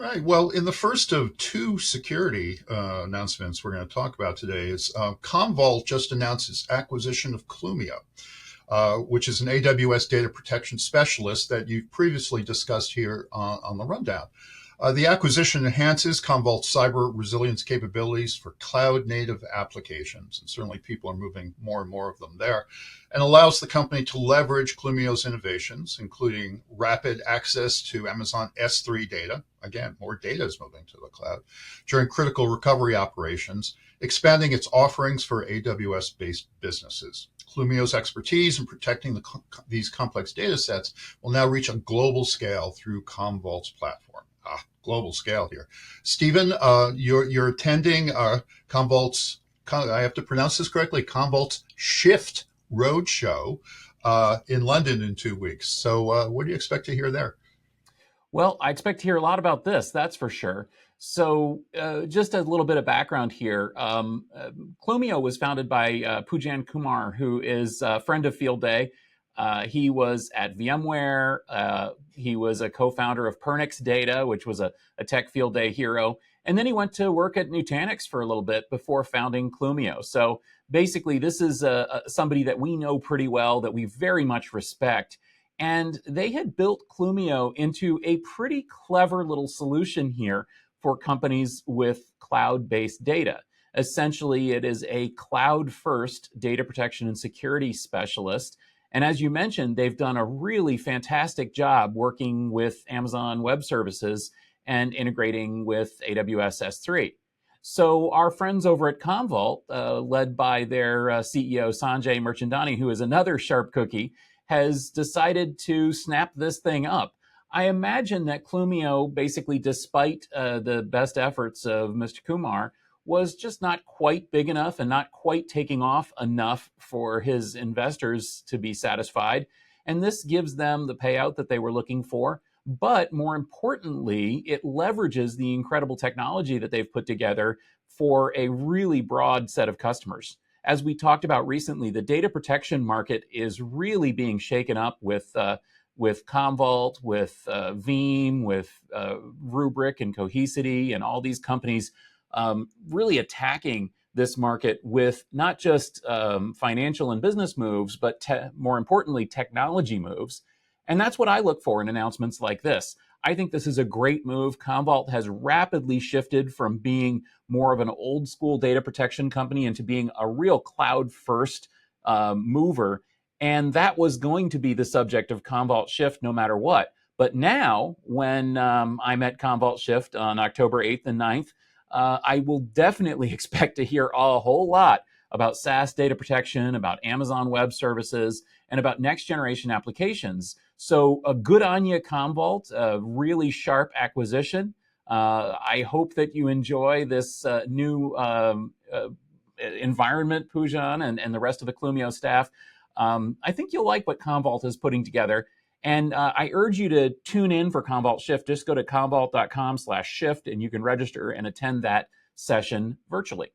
All right. Well, in the first of two security announcements we're going to talk about today is Commvault just announced its acquisition of Clumio, which is an AWS data protection specialist that you've previously discussed here on the rundown. The acquisition enhances Commvault's cyber resilience capabilities for cloud native applications, and certainly people are moving more and more of them there, and allows the company to leverage Clumio's innovations, including rapid access to Amazon S3 data. Again, more data is moving to the cloud during critical recovery operations, expanding its offerings for AWS-based businesses. Clumio's expertise in protecting these complex data sets will now reach a global scale through Commvault's platform. Global scale here. Stephen, you're attending Commvault's, I have to pronounce this correctly, Commvault's Shift Roadshow in London in 2 weeks. So what do you expect to hear there? Well, I expect to hear a lot about this, that's for sure. So, just a little bit of background here. Clumio was founded by Pujan Kumar, who is a friend of Field Day. He was at VMware. He was a co-founder of Pernix Data, which was a tech Field Day hero. And then he went to work at Nutanix for a little bit before founding Clumio. So basically, this is somebody that we know pretty well, that we very much respect. And they had built Clumio into a pretty clever little solution here for companies with cloud-based data. Essentially, it is a cloud-first data protection and security specialist. And as you mentioned, they've done a really fantastic job working with Amazon Web Services and integrating with AWS S3. So our friends over at Commvault, led by their CEO Sanjay Mirchandani, who is another sharp cookie, has decided to snap this thing up. I imagine that Clumio, basically, despite the best efforts of Mr. Kumar, was just not quite big enough and not quite taking off enough for his investors to be satisfied. And this gives them the payout that they were looking for. But more importantly, it leverages the incredible technology that they've put together for a really broad set of customers. As we talked about recently, the data protection market is really being shaken up with Commvault, with Veeam, with Rubrik and Cohesity, and all these companies really attacking this market with not just financial and business moves, but more importantly, technology moves. And that's what I look for in announcements like this. I think this is a great move. Commvault has rapidly shifted from being more of an old school data protection company into being a real cloud first mover. And that was going to be the subject of Commvault Shift no matter what. But now, when I'm at Commvault Shift on October 8th and 9th, I will definitely expect to hear a whole lot about SaaS data protection, about Amazon Web Services, and about next generation applications. So a good on you, Commvault, a really sharp acquisition. I hope that you enjoy this new environment, Pujan, and the rest of the Clumio staff. I think you'll like what Commvault is putting together. And I urge you to tune in for Commvault Shift. Just go to commvault.com/shift and you can register and attend that session virtually.